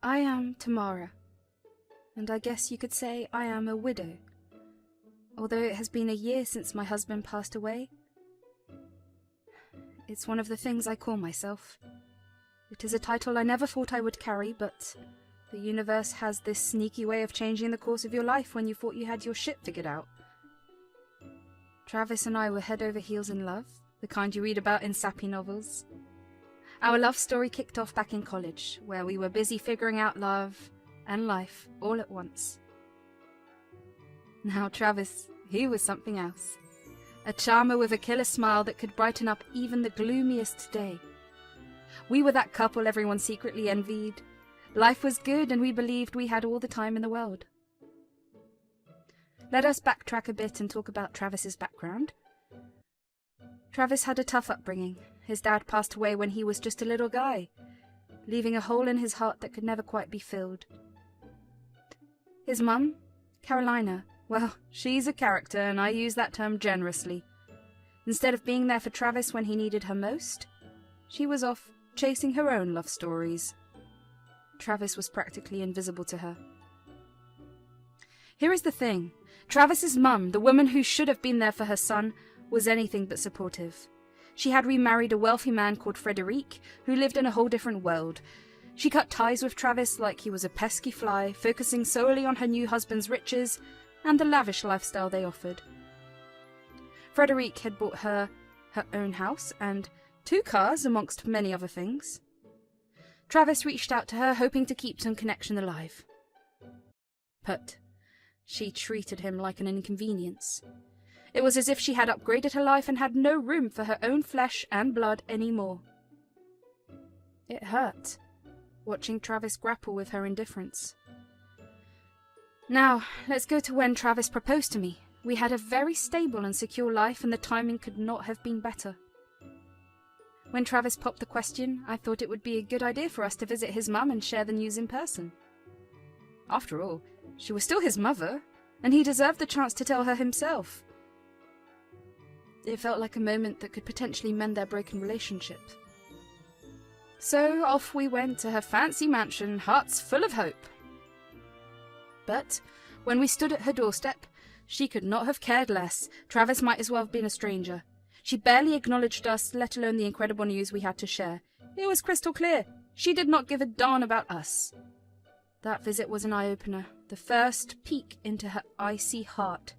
I am Tamara, and I guess you could say I am a widow. Although it has been a year since my husband passed away, it's one of the things I call myself. It is a title I never thought I would carry, but the universe has this sneaky way of changing the course of your life when you thought you had your shit figured out. Travis and I were head over heels in love, the kind you read about in sappy novels. Our love story kicked off back in college, where we were busy figuring out love and life all at once. Now Travis, he was something else. A charmer with a killer smile that could brighten up even the gloomiest day. We were that couple everyone secretly envied. Life was good and we believed we had all the time in the world. Let us backtrack a bit and talk about Travis's background. Travis had a tough upbringing. His dad passed away when he was just a little guy, leaving a hole in his heart that could never quite be filled. His mum, Carolina, well, she's a character, and I use that term generously. Instead of being there for Travis when he needed her most, she was off chasing her own love stories. Travis was practically invisible to her. Here is the thing. Travis's mum, the woman who should have been there for her son, was anything but supportive. She had remarried a wealthy man called Frederic, who lived in a whole different world. She cut ties with Travis like he was a pesky fly, focusing solely on her new husband's riches and the lavish lifestyle they offered. Frederic had bought her own house and 2 cars, amongst many other things. Travis reached out to her, hoping to keep some connection alive. But she treated him like an inconvenience. It was as if she had upgraded her life and had no room for her own flesh and blood anymore. It hurt, watching Travis grapple with her indifference. Now, let's go to when Travis proposed to me. We had a very stable and secure life, and the timing could not have been better. When Travis popped the question, I thought it would be a good idea for us to visit his mum and share the news in person. After all, she was still his mother, and he deserved the chance to tell her himself. It felt like a moment that could potentially mend their broken relationship. So off we went to her fancy mansion, hearts full of hope. But when we stood at her doorstep, she could not have cared less. Travis might as well have been a stranger. She barely acknowledged us, let alone the incredible news we had to share. It was crystal clear. She did not give a darn about us. That visit was an eye-opener, the first peek into her icy heart.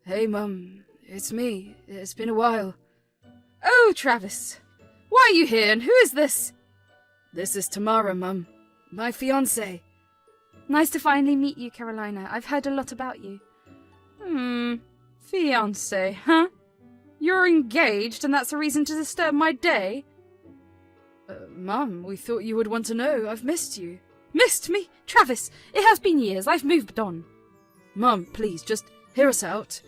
"Hey, Mum, it's me. It's been a while." "Oh, Travis, why are you here, and who is this?" "This is Tamara, Mum, my fiancée." "Nice to finally meet you, Carolina. I've heard a lot about you." Fiancé, huh? You're engaged, and that's a reason to disturb my day?" Mum, we thought you would want to know. I've missed you." "Missed me? Travis, it has been years. I've moved on." "Mum, please, just hear us out.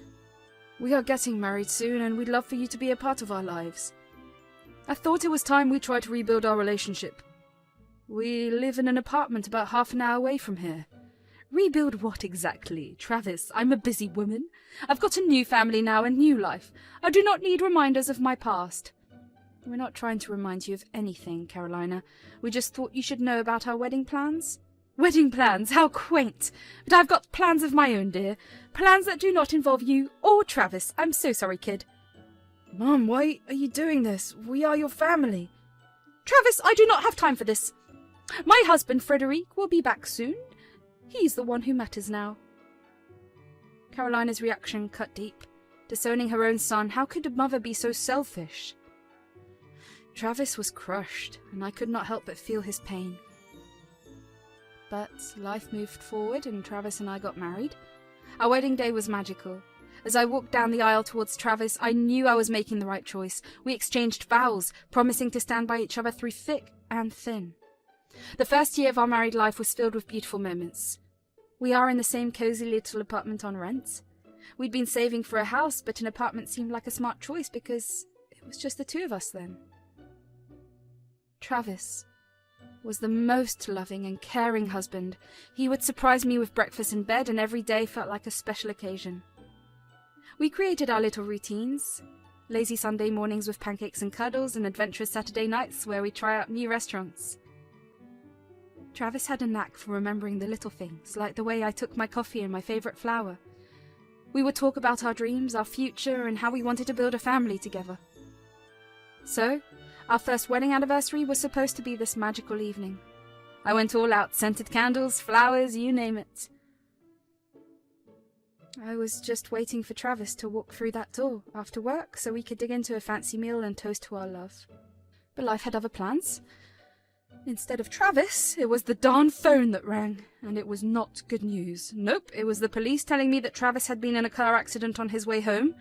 We are getting married soon, and we'd love for you to be a part of our lives. I thought it was time we tried to rebuild our relationship. We live in an apartment about half an hour away from here." "Rebuild what exactly? Travis, I'm a busy woman. I've got a new family now and new life. I do not need reminders of my past." "We're not trying to remind you of anything, Carolina. We just thought you should know about our wedding plans." "Wedding plans? How quaint! But I've got plans of my own, dear. Plans that do not involve you or Travis. I'm so sorry, kid." "Mum, why are you doing this? We are your family." "Travis, I do not have time for this. My husband, Frederic, will be back soon. He's the one who matters now." Carolina's reaction cut deep. Disowning her own son, how could a mother be so selfish? Travis was crushed, and I could not help but feel his pain. But life moved forward, and Travis and I got married. Our wedding day was magical. As I walked down the aisle towards Travis, I knew I was making the right choice. We exchanged vows, promising to stand by each other through thick and thin. The first year of our married life was filled with beautiful moments. We are in the same cozy little apartment on rent. We'd been saving for a house, but an apartment seemed like a smart choice because it was just the 2 of us then. Travis was the most loving and caring husband. He would surprise me with breakfast in bed, and every day felt like a special occasion. We created our little routines. Lazy Sunday mornings with pancakes and cuddles, and adventurous Saturday nights where we try out new restaurants. Travis had a knack for remembering the little things, like the way I took my coffee and my favourite flower. We would talk about our dreams, our future, and how we wanted to build a family together. So, our first wedding anniversary was supposed to be this magical evening. I went all out, scented candles, flowers, you name it. I was just waiting for Travis to walk through that door after work so we could dig into a fancy meal and toast to our love. But life had other plans. Instead of Travis, it was the darn phone that rang, and it was not good news. Nope, it was the police telling me that Travis had been in a car accident on his way home.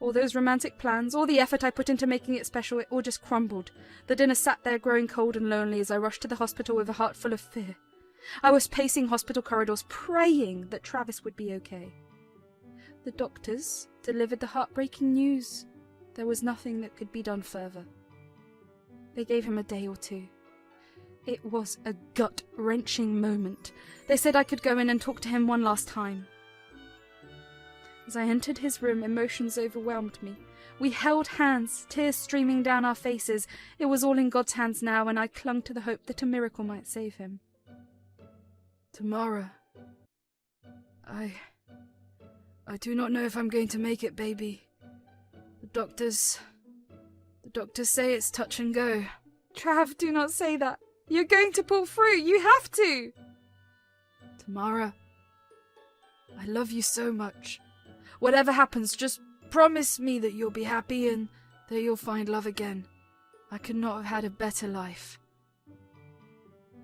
All those romantic plans, all the effort I put into making it special, it all just crumbled. The dinner sat there growing cold and lonely as I rushed to the hospital with a heart full of fear. I was pacing hospital corridors, praying that Travis would be okay. The doctors delivered the heartbreaking news. There was nothing that could be done further. They gave him a day or two. It was a gut-wrenching moment. They said I could go in and talk to him one last time. As I entered his room, emotions overwhelmed me. We held hands, tears streaming down our faces. It was all in God's hands now, and I clung to the hope that a miracle might save him. Tamara, I do not know if I'm going to make it, baby. The doctors say it's touch and go. Trav, do not say that. You're going to pull through. You have to. Tamara, I love you so much. Whatever happens, just promise me that you'll be happy and that you'll find love again. I could not have had a better life.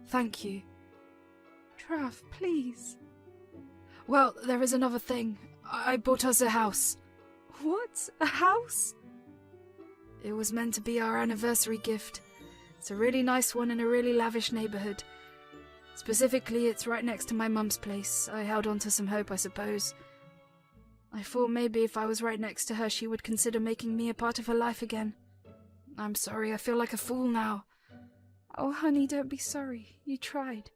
Thank you. Trav, please. Well, there is another thing. I bought us a house. What? A house? It was meant to be our anniversary gift. It's a really nice one in a really lavish neighborhood. Specifically, it's right next to my mum's place. I held on to some hope, I suppose. I thought maybe if I was right next to her, she would consider making me a part of her life again. I'm sorry, I feel like a fool now. Oh, honey, don't be sorry. You tried.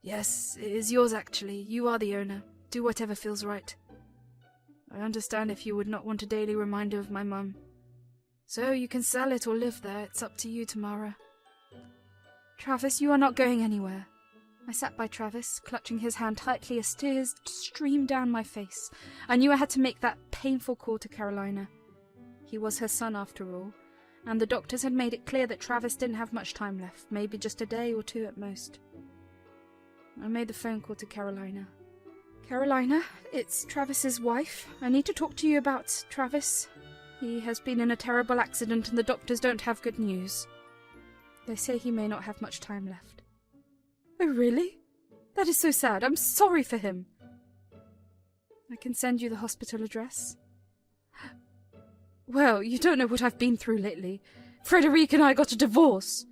Yes, it is yours, actually. You are the owner. Do whatever feels right. I understand if you would not want a daily reminder of my mum. So you can sell it or live there. It's up to you, Tamara. Travis, you are not going anywhere. I sat by Travis, clutching his hand tightly as tears streamed down my face. I knew I had to make that painful call to Carolina. He was her son, after all, and the doctors had made it clear that Travis didn't have much time left, maybe just a day or two at most. I made the phone call to Carolina. Carolina, it's Travis's wife. I need to talk to you about Travis. He has been in a terrible accident and the doctors don't have good news. They say he may not have much time left. Oh, really? That is so sad. I'm sorry for him. I can send you the hospital address. Well, you don't know what I've been through lately. Frederique and I got a divorce.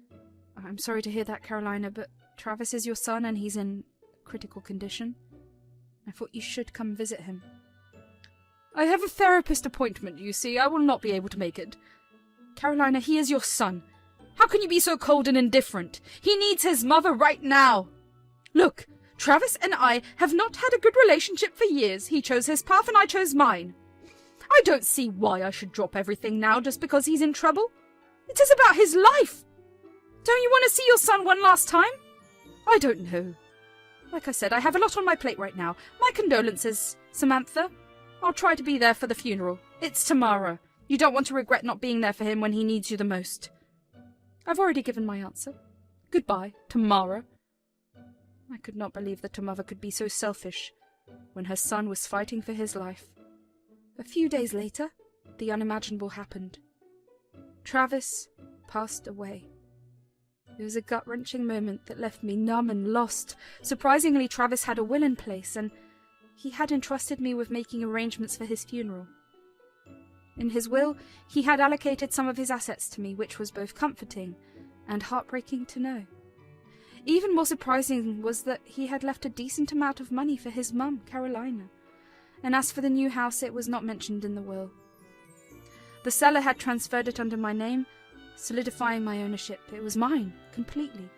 I'm sorry to hear that, Carolina, but Travis is your son and he's in critical condition. I thought you should come visit him. I have a therapist appointment, you see. I will not be able to make it. Carolina, he is your son. How can you be so cold and indifferent? He needs his mother right now. Look, Travis and I have not had a good relationship for years. He chose his path and I chose mine. I don't see why I should drop everything now just because he's in trouble. It is about his life. Don't you want to see your son one last time? I don't know. Like I said, I have a lot on my plate right now. My condolences, Samantha. I'll try to be there for the funeral. It's Tamara. You don't want to regret not being there for him when he needs you the most. I've already given my answer. Goodbye, Tamara. I could not believe that a mother could be so selfish when her son was fighting for his life. A few days later, the unimaginable happened. Travis passed away. It was a gut-wrenching moment that left me numb and lost. Surprisingly, Travis had a will in place, and he had entrusted me with making arrangements for his funeral. In his will, he had allocated some of his assets to me, which was both comforting and heartbreaking to know. Even more surprising was that he had left a decent amount of money for his mum, Carolina, and as for the new house, it was not mentioned in the will. The seller had transferred it under my name, solidifying my ownership. It was mine, completely.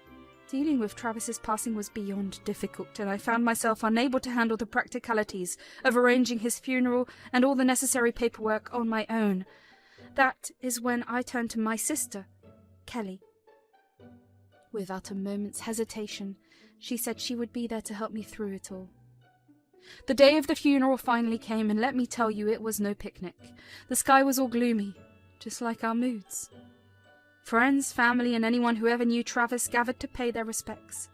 Dealing with Travis's passing was beyond difficult, and I found myself unable to handle the practicalities of arranging his funeral and all the necessary paperwork on my own. That is when I turned to my sister, Kelly. Without a moment's hesitation, she said she would be there to help me through it all. The day of the funeral finally came, and let me tell you, it was no picnic. The sky was all gloomy, just like our moods. Friends, family, and anyone who ever knew Travis gathered to pay their respects.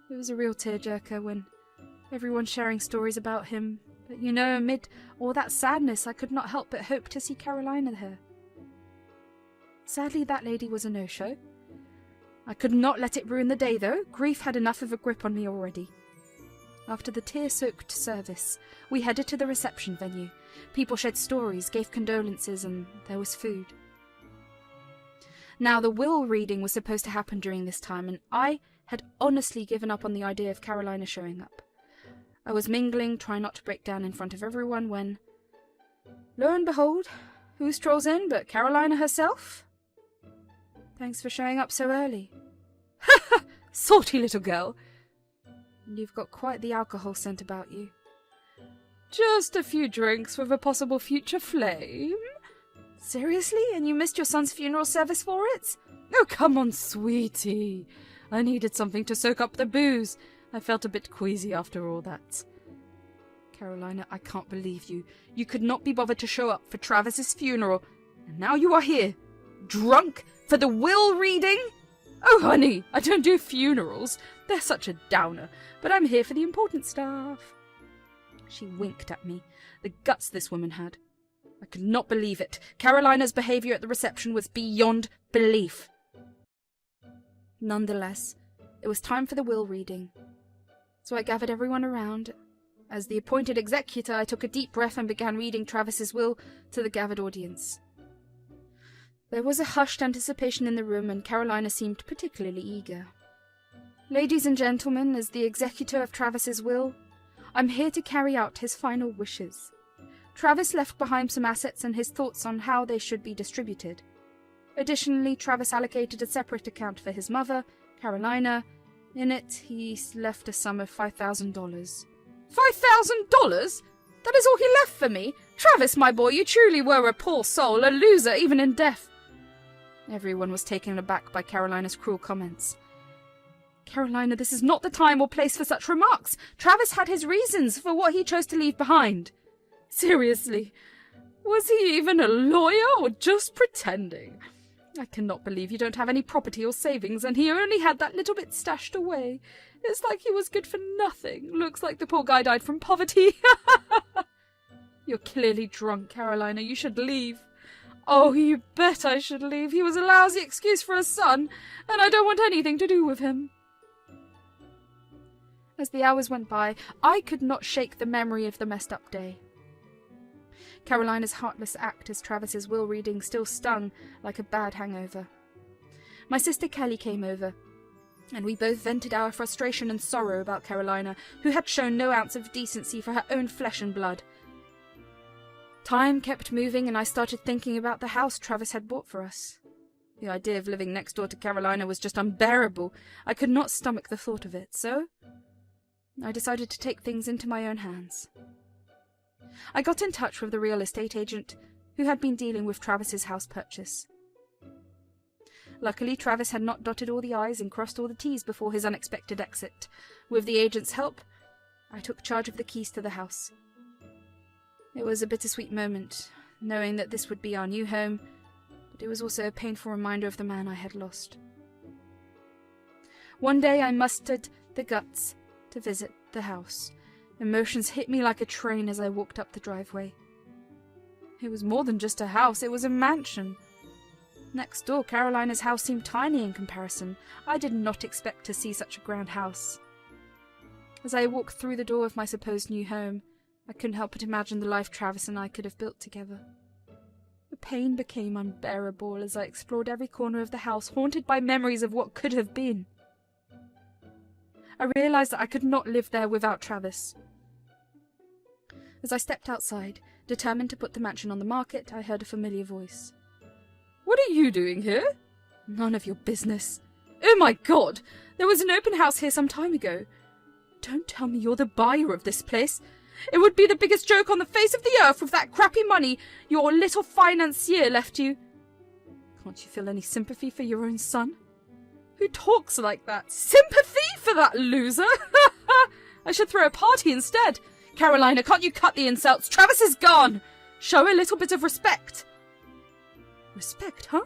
It was a real tearjerker when everyone sharing stories about him, but amid all that sadness, I could not help but hope to see Carolina there. Sadly, that lady was a no-show. I could not let it ruin the day, though. Grief had enough of a grip on me already. After the tear-soaked service, we headed to the reception venue. People shared stories, gave condolences, and there was food. Now, the will reading was supposed to happen during this time, and I had honestly given up on the idea of Carolina showing up. I was mingling, trying not to break down in front of everyone, when, lo and behold, who strolls in but Carolina herself? Thanks for showing up so early. Ha ha! Salty little girl. You've got quite the alcohol scent about you. Just a few drinks with a possible future flame? Seriously? And you missed your son's funeral service for it? Oh, come on, sweetie. I needed something to soak up the booze. I felt a bit queasy after all that. Carolina, I can't believe you. You could not be bothered to show up for Travis's funeral, and now you are here, drunk, for the will reading? Oh, honey, I don't do funerals. They're such a downer, but I'm here for the important stuff. She winked at me. The guts this woman had. I could not believe it. Carolina's behaviour at the reception was beyond belief. Nonetheless, it was time for the will reading. So I gathered everyone around. As the appointed executor, I took a deep breath and began reading Travis's will to the gathered audience. There was a hushed anticipation in the room, and Carolina seemed particularly eager. Ladies and gentlemen, as the executor of Travis's will, I'm here to carry out his final wishes. Travis left behind some assets and his thoughts on how they should be distributed. Additionally, Travis allocated a separate account for his mother, Carolina. In it, he left a sum of $5,000. $5,000? That is all he left for me? Travis, my boy, you truly were a poor soul, a loser even in death. Everyone was taken aback by Carolina's cruel comments. Carolina, this is not the time or place for such remarks. Travis had his reasons for what he chose to leave behind. Seriously, was he even a lawyer or just pretending? I cannot believe you don't have any property or savings, and he only had that little bit stashed away. It's like he was good for nothing. Looks like the poor guy died from poverty. You're clearly drunk, Carolina. You should leave. Oh, you bet I should leave. He was a lousy excuse for a son, and I don't want anything to do with him. As the hours went by, I could not shake the memory of the messed up day. Carolina's heartless act as Travis's will reading still stung like a bad hangover. My sister Kelly came over, and we both vented our frustration and sorrow about Carolina, who had shown no ounce of decency for her own flesh and blood. Time kept moving, and I started thinking about the house Travis had bought for us. The idea of living next door to Carolina was just unbearable. I could not stomach the thought of it, so I decided to take things into my own hands. I got in touch with the real estate agent who had been dealing with Travis's house purchase. Luckily, Travis had not dotted all the I's and crossed all the T's before his unexpected exit. With the agent's help, I took charge of the keys to the house. It was a bittersweet moment, knowing that this would be our new home, but it was also a painful reminder of the man I had lost. One day I mustered the guts to visit the house. Emotions hit me like a train as I walked up the driveway. It was more than just a house, it was a mansion. Next door, Carolina's house seemed tiny in comparison. I did not expect to see such a grand house. As I walked through the door of my supposed new home, I couldn't help but imagine the life Travis and I could have built together. The pain became unbearable as I explored every corner of the house, haunted by memories of what could have been. I realized that I could not live there without Travis. As I stepped outside, determined to put the mansion on the market, I heard a familiar voice. "What are you doing here?" "None of your business." "Oh my God! There was an open house here some time ago." "Don't tell me you're the buyer of this place. It would be the biggest joke on the face of the earth with that crappy money your little financier left you." "Can't you feel any sympathy for your own son? Who talks like that? Sympathy for that loser? I should throw a party instead. Carolina, can't you cut the insults? Travis is gone. Show a little bit of respect. Respect, huh?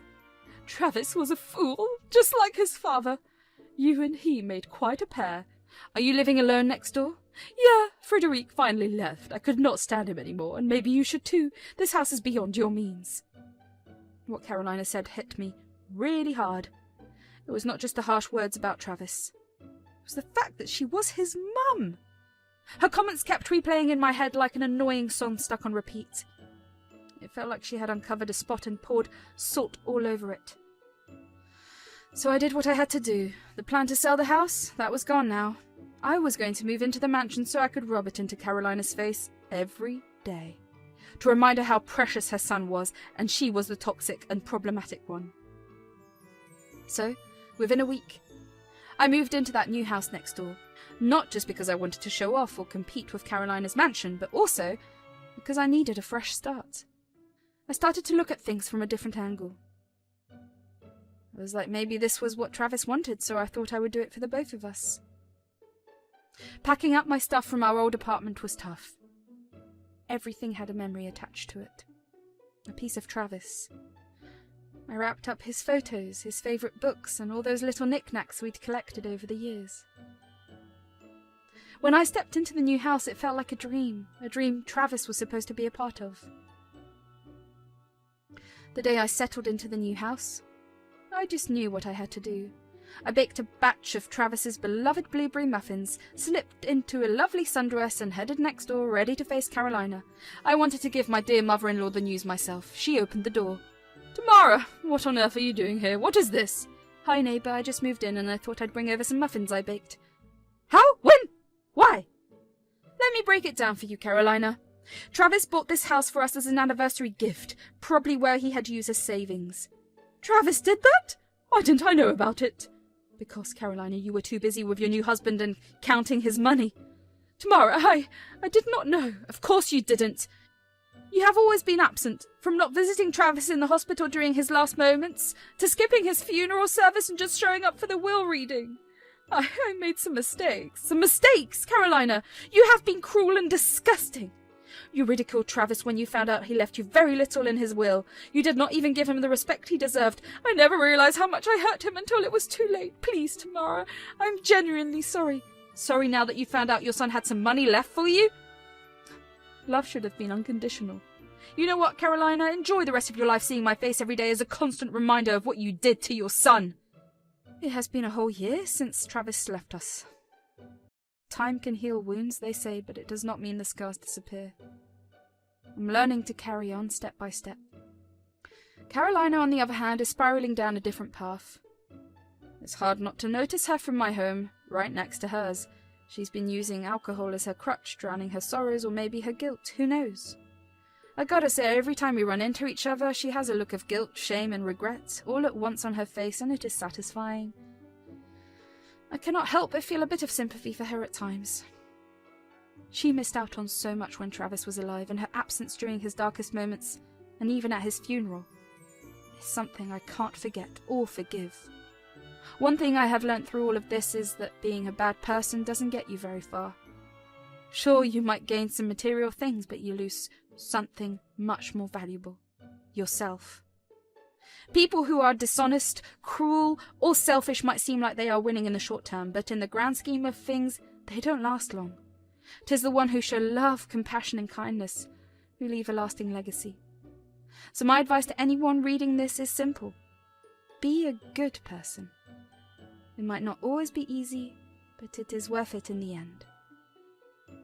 Travis was a fool, just like his father. You and he made quite a pair. Are you living alone next door? Yeah, Frederic finally left. I could not stand him anymore, and maybe you should too. This house is beyond your means. What Carolina said hit me really hard. It was not just the harsh words about Travis. It was the fact that she was his mum. Her comments kept replaying in my head like an annoying song stuck on repeat. It felt like she had uncovered a spot and poured salt all over it. So I did what I had to do. The plan to sell the house, that was gone now. I was going to move into the mansion so I could rub it into Carolina's face every day, to remind her how precious her son was, and she was the toxic and problematic one. So, within a week, I moved into that new house next door, not just because I wanted to show off or compete with Carolina's mansion, but also because I needed a fresh start. I started to look at things from a different angle. It was like maybe this was what Travis wanted, so I thought I would do it for the both of us. Packing up my stuff from our old apartment was tough. Everything had a memory attached to it. A piece of Travis. I wrapped up his photos, his favourite books, and all those little knickknacks we'd collected over the years. When I stepped into the new house, it felt like a dream Travis was supposed to be a part of. The day I settled into the new house, I just knew what I had to do. I baked a batch of Travis's beloved blueberry muffins, slipped into a lovely sundress, and headed next door, ready to face Carolina. I wanted to give my dear mother-in-law the news myself. She opened the door. Tamara, what on earth are you doing here? What is this? Hi, neighbour. I just moved in and I thought I'd bring over some muffins I baked. How? When? Why? Let me break it down for you, Carolina. Travis bought this house for us as an anniversary gift, probably where he had used his savings. Travis did that? Why didn't I know about it? Because, Carolina, you were too busy with your new husband and counting his money. Tamara, I did not know. Of course you didn't. You have always been absent, from not visiting Travis in the hospital during his last moments, to skipping his funeral service and just showing up for the will reading. I made some mistakes. Some mistakes, Carolina! You have been cruel and disgusting. You ridiculed Travis when you found out he left you very little in his will. You did not even give him the respect he deserved. I never realized how much I hurt him until it was too late. Please, Tamara, I'm genuinely sorry. Sorry now that you found out your son had some money left for you? Love should have been unconditional. You know what, Carolina? Enjoy the rest of your life seeing my face every day as a constant reminder of what you did to your son. It has been a whole year since Travis left us. Time can heal wounds, they say, but it does not mean the scars disappear. I'm learning to carry on step by step. Carolina, on the other hand, is spiraling down a different path. It's hard not to notice her from my home, right next to hers. She's been using alcohol as her crutch, drowning her sorrows or maybe her guilt, who knows? I gotta say, every time we run into each other, she has a look of guilt, shame and regret, all at once on her face, and it is satisfying. I cannot help but feel a bit of sympathy for her at times. She missed out on so much when Travis was alive, and her absence during his darkest moments, and even at his funeral, is something I can't forget or forgive. One thing I have learnt through all of this is that being a bad person doesn't get you very far. Sure, you might gain some material things, but you lose something much more valuable. Yourself. People who are dishonest, cruel, or selfish might seem like they are winning in the short term, but in the grand scheme of things, they don't last long. 'Tis the one who show love, compassion, and kindness who leave a lasting legacy. So my advice to anyone reading this is simple. Be a good person. It might not always be easy, but it is worth it in the end.